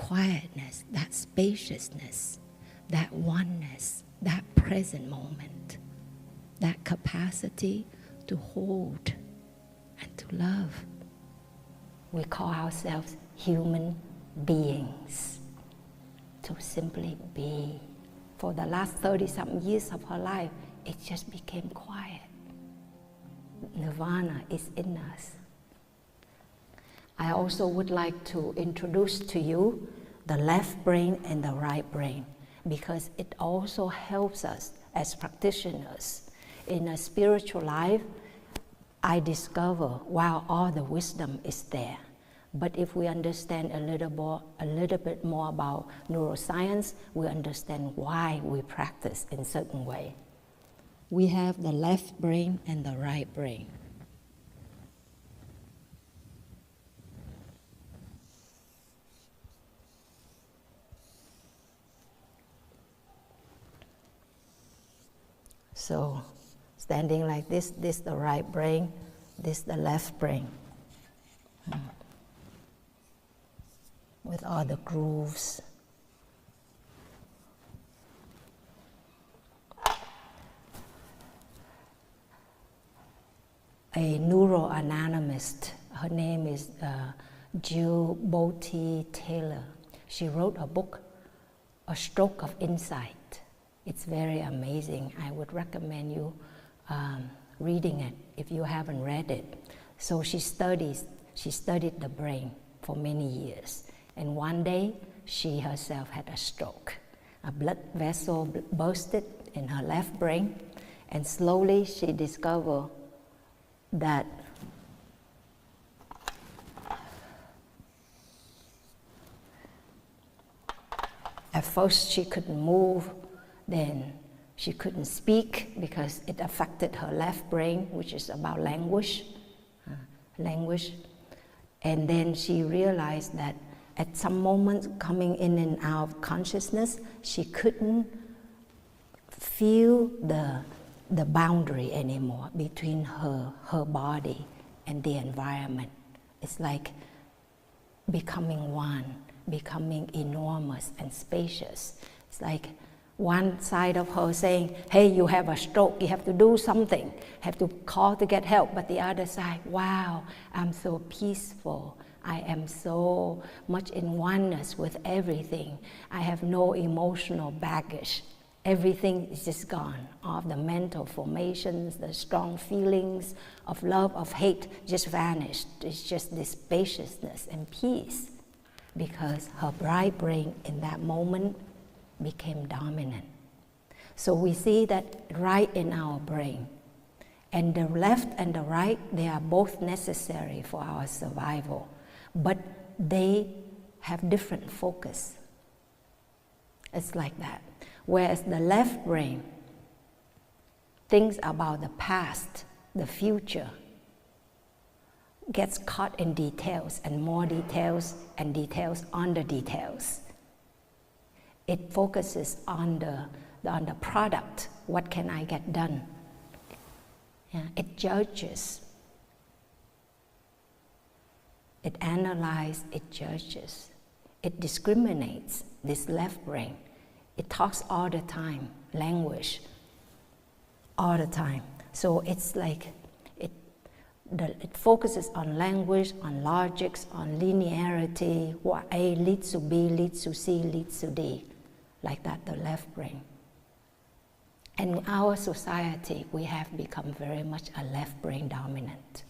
quietness, that spaciousness, that oneness, that present moment, that capacity to hold and to love. We call ourselves human beings, to simply be. For the last 30-something years of her life, it just became quiet. Nirvana is in us. I also would like to introduce to you the left brain and the right brain, because it also helps us as practitioners. In a spiritual life, I discover, wow, all the wisdom is there. But if we understand a little bit more about neuroscience, we understand why we practice in certain way. We have the left brain and the right brain. So, standing like this the right brain, this the left brain. With all the grooves. A neuroanatomist, her name is Jill Bolte Taylor. She wrote a book, A Stroke of Insight. It's very amazing. I would recommend you reading it if you haven't read it. So she studied the brain for many years. And one day, she herself had a stroke. A blood vessel bursted in her left brain, and slowly she discovered that at first she couldn't move, then she couldn't speak because it affected her left brain, which is about language. And then she realized that at some moments coming in and out of consciousness, she couldn't feel the boundary anymore between her body and the environment. It's like becoming one, becoming enormous and spacious. It's like one side of her saying, hey, you have a stroke, you have to do something, have to call to get help. But the other side, wow, I'm so peaceful. I am so much in oneness with everything. I have no emotional baggage. Everything is just gone. All the mental formations, the strong feelings of love, of hate just vanished. It's just this spaciousness and peace, because her right brain in that moment became dominant. So we see that right in our brain. And the left and the right, they are both necessary for our survival, but they have different focus. It's like that. Whereas the left brain thinks about the past, the future, gets caught in details and more details and details on the details. It focuses on the product. What can I get done? Yeah, it judges. It analyzes, it judges. It discriminates, this left brain. It talks all the time, language, all the time. So it's like, it focuses on language, on logics, on linearity, what A leads to B, leads to C, leads to D, like that, the left brain. And in our society, we have become very much a left brain dominant.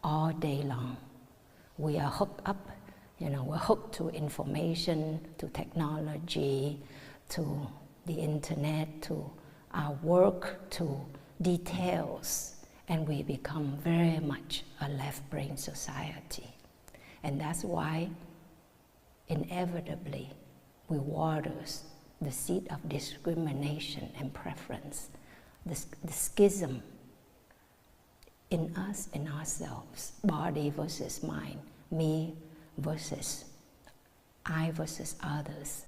All day long, we are hooked up, we're hooked to information, to technology, to the internet, to our work, to details. And we become very much a left brain society. And that's why, inevitably, we water the seed of discrimination and preference, the schism in us, in ourselves, body versus mind, me versus I versus others.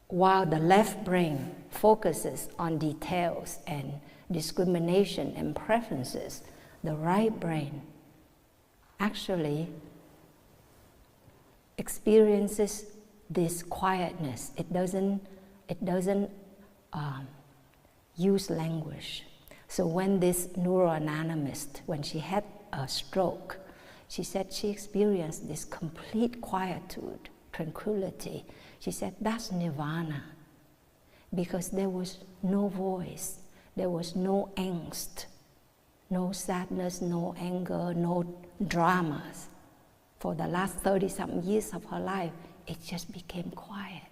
While the left brain focuses on details and discrimination and preferences, the right brain actually experiences this quietness. It doesn't use language. So when this neuroanatomist, when she had a stroke, she said she experienced this complete quietude, tranquility. She said that's nirvana, because there was no voice, there was no angst, no sadness, no anger, no dramas. For the last 30-something years of her life, it just became quiet.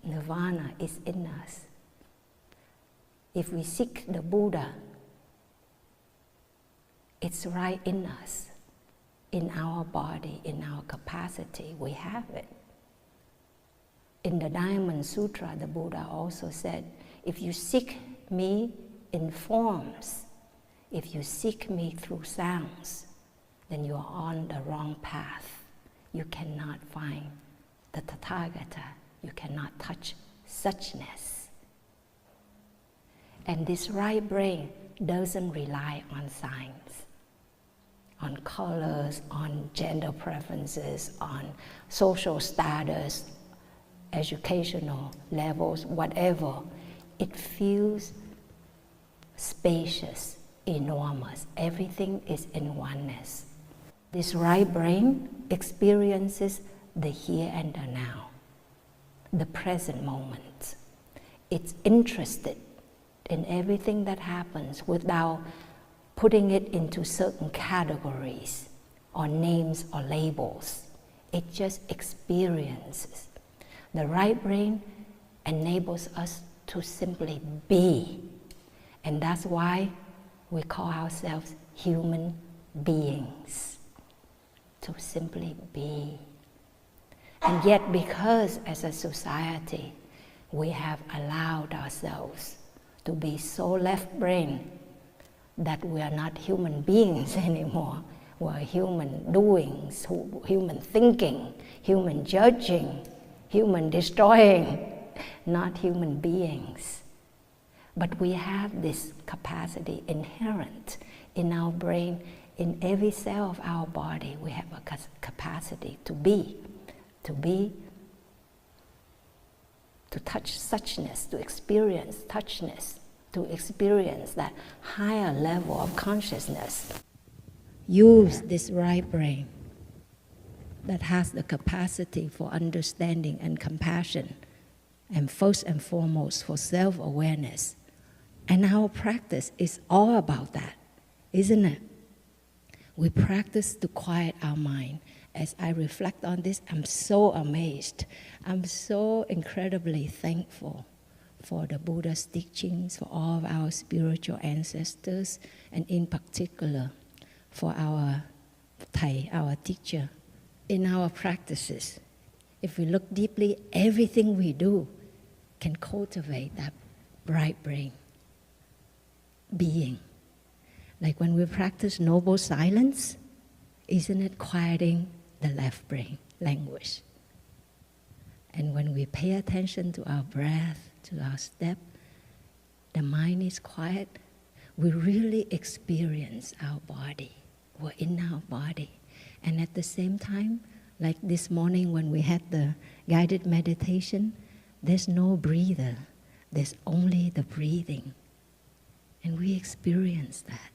Nirvana is in us. If we seek the Buddha, it's right in us, in our body, in our capacity. We have it. In the Diamond Sutra, the Buddha also said, if you seek me in forms, if you seek me through sounds, then you are on the wrong path. You cannot find the Tathagata. You cannot touch suchness. And this right brain doesn't rely on signs, on colors, on gender preferences, on social status, educational levels, whatever. It feels spacious, enormous. Everything is in oneness. This right brain experiences the here and the now, the present moment. It's interested in everything that happens without putting it into certain categories or names or labels. It just experiences. The right brain enables us to simply be. And that's why we call ourselves human beings. To simply be. And yet, because as a society, we have allowed ourselves to be so left-brain that we are not human beings anymore. We're human doings, human thinking, human judging, human destroying, not human beings. But we have this capacity inherent in our brain. In every cell of our body, we have a capacity to be, to touch suchness, to experience touchness, to experience that higher level of consciousness. Use this right brain that has the capacity for understanding and compassion, and first and foremost for self-awareness. And our practice is all about that, isn't it? We practice to quiet our mind. As I reflect on this, I'm so amazed. I'm so incredibly thankful for the Buddha's teachings, for all of our spiritual ancestors, and in particular for our Thich, our teacher. In our practices, if we look deeply, everything we do can cultivate that right brain being. Like when we practice noble silence, isn't it quieting the left brain language? And when we pay attention to our breath, to our step, the mind is quiet. We really experience our body. We're in our body. And at the same time, like this morning when we had the guided meditation, there's no breather. There's only the breathing. And we experience that.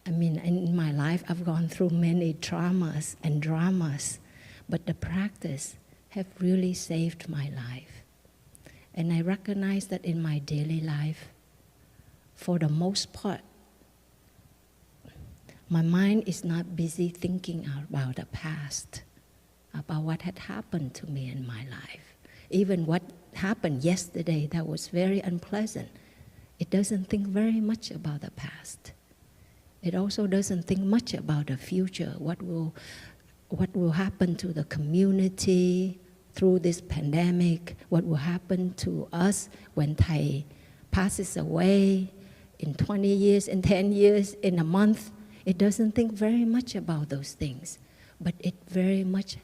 I mean, in my life, I've gone through many traumas and dramas, but the practice have really saved my life. And I recognize that in my daily life, for the most part, my mind is not busy thinking about the past, about what had happened to me in my life. Even what happened yesterday that was very unpleasant, it doesn't think very much about the past. It also doesn't think much about the future, what will happen to the community through this pandemic, what will happen to us when Thich passes away in 20 years, in 10 years, in a month. It doesn't think very much about those things, but it very much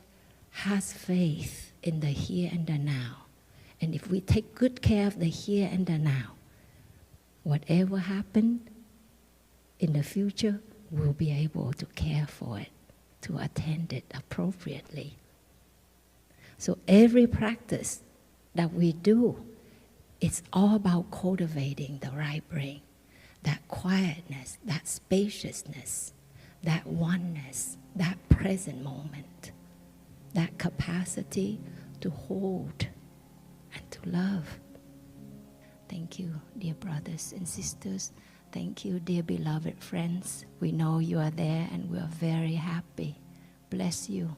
has faith in the here and the now. And if we take good care of the here and the now, whatever happened in the future we'll be able to care for it, to attend it appropriately. So every practice that we do, it's all about cultivating the right brain, that quietness, that spaciousness, that oneness, that present moment, that capacity to hold and to love. Thank you, dear brothers and sisters. Thank you, dear beloved friends. We know you are there and we are very happy. Bless you.